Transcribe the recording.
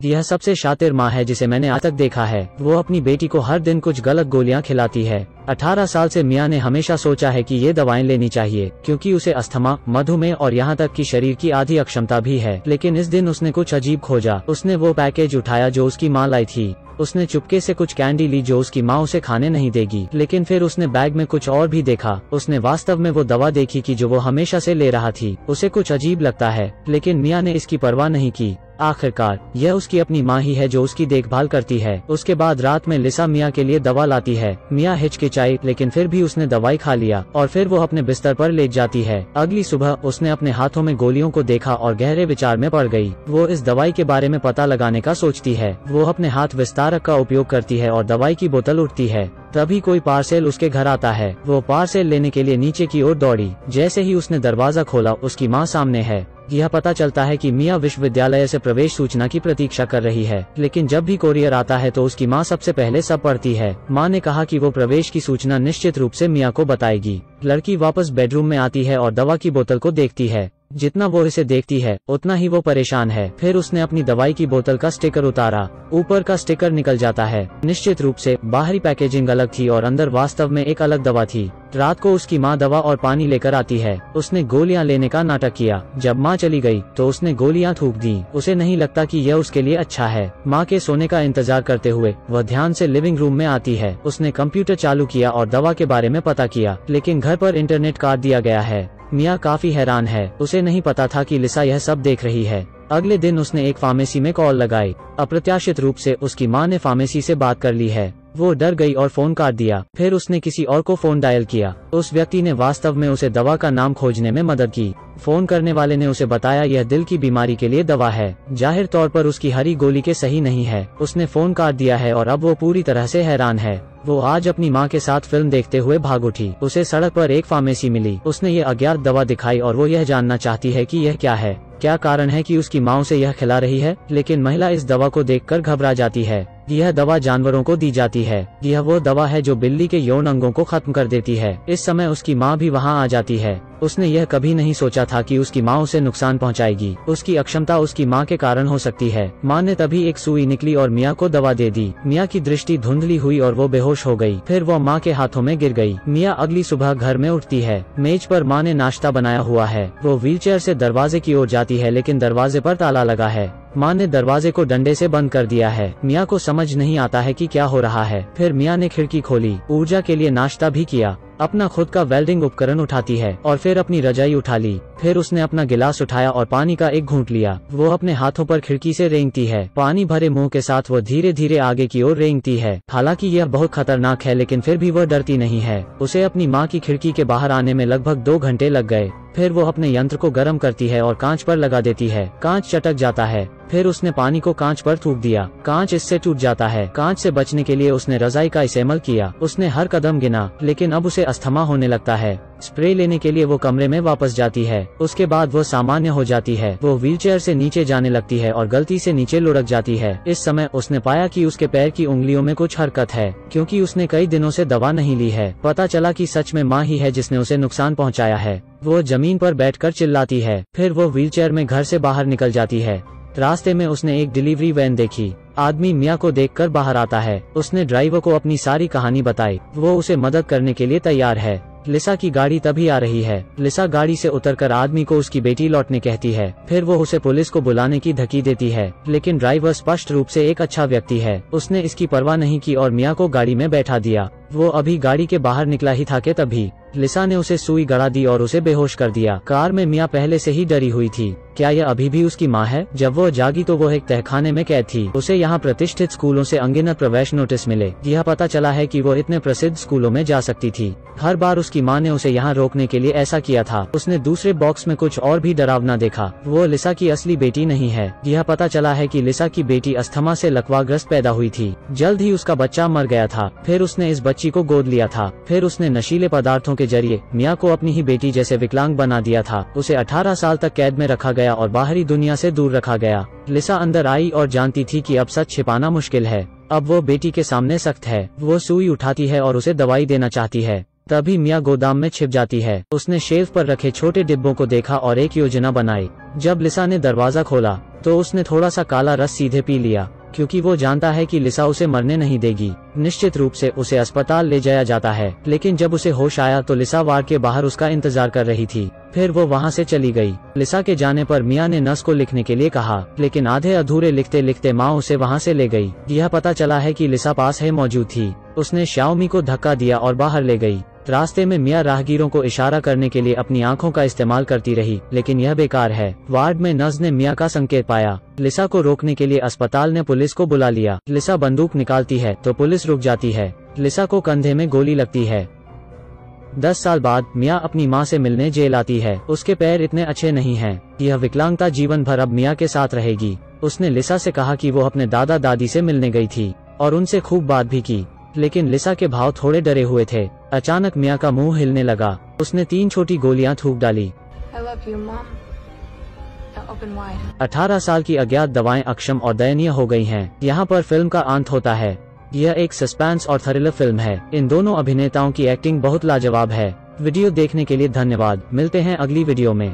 यह सबसे शातिर माँ है जिसे मैंने आज तक देखा है। वो अपनी बेटी को हर दिन कुछ गलत गोलियां खिलाती है। 18 साल से मिया ने हमेशा सोचा है कि ये दवाएं लेनी चाहिए क्योंकि उसे अस्थमा, मधुमेह और यहाँ तक कि शरीर की आधी अक्षमता भी है। लेकिन इस दिन उसने कुछ अजीब खोजा। उसने वो पैकेज उठाया जो उसकी माँ लाई थी। उसने चुपके से कुछ कैंडी ली जो उसकी माँ उसे खाने नहीं देगी। लेकिन फिर उसने बैग में कुछ और भी देखा। उसने वास्तव में वो दवा देखी कि जो वो हमेशा से ले रहा थी। उसे कुछ अजीब लगता है, लेकिन मिया ने इसकी परवाह नहीं की। आखिरकार यह उसकी अपनी माँ ही है जो उसकी देखभाल करती है। उसके बाद रात में लिसा मिया के लिए दवा लाती है। मिया हिचकिचाई, लेकिन फिर भी उसने दवाई खा लिया और फिर वो अपने बिस्तर पर लेट जाती है। अगली सुबह उसने अपने हाथों में गोलियों को देखा और गहरे विचार में पड़ गई। वो इस दवाई के बारे में पता लगाने का सोचती है। वो अपने हाथ विस्तारक का उपयोग करती है और दवाई की बोतल उठती है। तभी कोई पार्सल उसके घर आता है। वो पार्सल लेने के लिए नीचे की ओर दौड़ी। जैसे ही उसने दरवाजा खोला, उसकी माँ सामने है। यह पता चलता है कि मिया विश्वविद्यालय से प्रवेश सूचना की प्रतीक्षा कर रही है। लेकिन जब भी कोरियर आता है तो उसकी माँ सबसे पहले सब पढ़ती है। माँ ने कहा कि वो प्रवेश की सूचना निश्चित रूप से मिया को बताएगी। लड़की वापस बेडरूम में आती है और दवा की बोतल को देखती है। जितना वो इसे देखती है उतना ही वो परेशान है। फिर उसने अपनी दवाई की बोतल का स्टिकर उतारा। ऊपर का स्टिकर निकल जाता है। निश्चित रूप से बाहरी पैकेजिंग अलग थी और अंदर वास्तव में एक अलग दवा थी। रात को उसकी माँ दवा और पानी लेकर आती है। उसने गोलियां लेने का नाटक किया। जब माँ चली गई तो उसने गोलियां थूक दी। उसे नहीं लगता कि यह उसके लिए अच्छा है। माँ के सोने का इंतजार करते हुए वह ध्यान से लिविंग रूम में आती है। उसने कंप्यूटर चालू किया और दवा के बारे में पता किया, लेकिन घर पर इंटरनेट काट दिया गया है। मिया काफी हैरान है। उसे नहीं पता था कि लिसा यह सब देख रही है। अगले दिन उसने एक फार्मेसी में कॉल लगाई। अप्रत्याशित रूप से उसकी माँ ने फार्मेसी से बात कर ली है। वो डर गई और फोन काट दिया। फिर उसने किसी और को फोन डायल किया। उस व्यक्ति ने वास्तव में उसे दवा का नाम खोजने में मदद की। फोन करने वाले ने उसे बताया यह दिल की बीमारी के लिए दवा है। जाहिर तौर पर उसकी हरी गोली के सही नहीं है। उसने फोन काट दिया है और अब वो पूरी तरह से हैरान है। वो आज अपनी माँ के साथ फिल्म देखते हुए भाग उठी। उसे सड़क पर एक फार्मेसी मिली। उसने ये अज्ञात दवा दिखाई और वो यह जानना चाहती है कि यह क्या है। क्या कारण है कि उसकी माँ उसे यह खिला रही है। लेकिन महिला इस दवा को देखकर घबरा जाती है। यह दवा जानवरों को दी जाती है। यह वो दवा है जो बिल्ली के यौन अंगों को खत्म कर देती है। इस समय उसकी माँ भी वहाँ आ जाती है। उसने यह कभी नहीं सोचा था कि उसकी माँ उसे नुकसान पहुँचाएगी। उसकी अक्षमता उसकी माँ के कारण हो सकती है। माँ ने तभी एक सुई निकली और मिया को दवा दे दी। मिया की दृष्टि धुंधली हुई और वो बेहोश हो गई। फिर वो माँ के हाथों में गिर गई। मिया अगली सुबह घर में उठती है। मेज पर माँ ने नाश्ता बनाया हुआ है। वो व्हीलचेयर से दरवाजे की ओर जाती है, लेकिन दरवाजे पर ताला लगा है। माँ ने दरवाजे को डंडे से बंद कर दिया है। मिया को समझ नहीं आता है कि क्या हो रहा है। फिर मिया ने खिड़की खोली, ऊर्जा के लिए नाश्ता भी किया। अपना खुद का वेल्डिंग उपकरण उठाती है और फिर अपनी रजाई उठा ली। फिर उसने अपना गिलास उठाया और पानी का एक घूंट लिया। वो अपने हाथों पर खिड़की से रेंगती है। पानी भरे मुंह के साथ वो धीरे धीरे आगे की ओर रेंगती है। हालांकि यह बहुत खतरनाक है, लेकिन फिर भी वह डरती नहीं है। उसे अपनी माँ की खिड़की के बाहर आने में लगभग 2 घंटे लग गए। फिर वो अपने यंत्र को गर्म करती है और कांच पर लगा देती है। कांच चटक जाता है। फिर उसने पानी को कांच पर थूक दिया। कांच इससे टूट जाता है। कांच से बचने के लिए उसने रजाई का इस्तेमाल किया। उसने हर कदम गिना, लेकिन अब उसे अस्थमा होने लगता है। स्प्रे लेने के लिए वो कमरे में वापस जाती है। उसके बाद वो सामान्य हो जाती है। वो व्हीलचेयर से नीचे जाने लगती है और गलती से नीचे लुढ़क जाती है। इस समय उसने पाया कि उसके पैर की उंगलियों में कुछ हरकत है, क्योंकि उसने कई दिनों से दवा नहीं ली है। पता चला कि सच में माँ ही है जिसने उसे नुकसान पहुँचाया है। वो जमीन पर बैठकर चिल्लाती है। फिर वो व्हीलचेयर में घर से बाहर निकल जाती है। रास्ते में उसने एक डिलीवरी वैन देखी। आदमी मिया को देखकर बाहर आता है। उसने ड्राइवर को अपनी सारी कहानी बताई। वो उसे मदद करने के लिए तैयार है। लिसा की गाड़ी तभी आ रही है। लिसा गाड़ी से उतरकर आदमी को उसकी बेटी लौटने कहती है। फिर वो उसे पुलिस को बुलाने की धमकी देती है, लेकिन ड्राइवर स्पष्ट रूप से एक अच्छा व्यक्ति है। उसने इसकी परवाह नहीं की और मिया को गाड़ी में बैठा दिया। वो अभी गाड़ी के बाहर निकला ही था कि तभी लिसा ने उसे सुई गड़ा दी और उसे बेहोश कर दिया। कार में मिया पहले से ही डरी हुई थी। क्या यह अभी भी उसकी माँ है? जब वो जागी तो वो एक तहखाने में कैद थी। उसे यहाँ प्रतिष्ठित स्कूलों से अनगिनत प्रवेश नोटिस मिले। यह पता चला है कि वो इतने प्रसिद्ध स्कूलों में जा सकती थी। हर बार उसकी माँ ने उसे यहाँ रोकने के लिए ऐसा किया था। उसने दूसरे बॉक्स में कुछ और भी डरावना देखा। वो लिसा की असली बेटी नहीं है। यह पता चला है कि लिसा की बेटी अस्थमा से लकवाग्रस्त पैदा हुई थी। जल्द ही उसका बच्चा मर गया था। फिर उसने इस बच्ची को गोद लिया था। फिर उसने नशीले पदार्थों के जरिए मिया को अपनी ही बेटी जैसे विकलांग बना दिया था। उसे 18 साल तक कैद में रखा गया और बाहरी दुनिया से दूर रखा गया। लिसा अंदर आई और जानती थी कि अब सच छिपाना मुश्किल है। अब वो बेटी के सामने सख्त है। वो सुई उठाती है और उसे दवाई देना चाहती है। तभी मिया गोदाम में छिप जाती है। उसने शेल्फ पर रखे छोटे डिब्बों को देखा और एक योजना बनाई। जब लिसा ने दरवाजा खोला तो उसने थोड़ा सा काला रस सीधे पी लिया, क्योंकि वो जानता है कि लिसा उसे मरने नहीं देगी। निश्चित रूप से उसे अस्पताल ले जाया जाता है, लेकिन जब उसे होश आया तो लिसा वार्ड के बाहर उसका इंतजार कर रही थी। फिर वो वहाँ से चली गई। लिसा के जाने पर मिया ने नर्स को लिखने के लिए कहा, लेकिन आधे अधूरे लिखते लिखते माँ उसे वहाँ से ले गई। यह पता चला है कि लिसा पास है मौजूद थी। उसने श्याओमी को धक्का दिया और बाहर ले गई। रास्ते में मिया राहगीरों को इशारा करने के लिए अपनी आंखों का इस्तेमाल करती रही, लेकिन यह बेकार है। वार्ड में नर्स ने मिया का संकेत पाया। लिसा को रोकने के लिए अस्पताल ने पुलिस को बुला लिया। लिसा बंदूक निकालती है तो पुलिस रुक जाती है। लिसा को कंधे में गोली लगती है। 10 साल बाद मिया अपनी माँ से मिलने जेल आती है। उसके पैर इतने अच्छे नहीं हैं। यह विकलांगता जीवन भर अब मिया के साथ रहेगी। उसने लिसा से कहा कि वो अपने दादा दादी से मिलने गई थी और उनसे खूब बात भी की, लेकिन लिसा के भाव थोड़े डरे हुए थे। अचानक मिया का मुंह हिलने लगा। उसने 3 छोटी गोलियां थूक डाली। 18 साल की अज्ञात दवाएं अक्षम और दयनीय हो गई हैं। यहाँ पर फिल्म का अंत होता है। यह एक सस्पेंस और थ्रिलर फिल्म है। इन दोनों अभिनेताओं की एक्टिंग बहुत लाजवाब है। वीडियो देखने के लिए धन्यवाद। मिलते हैं अगली वीडियो में।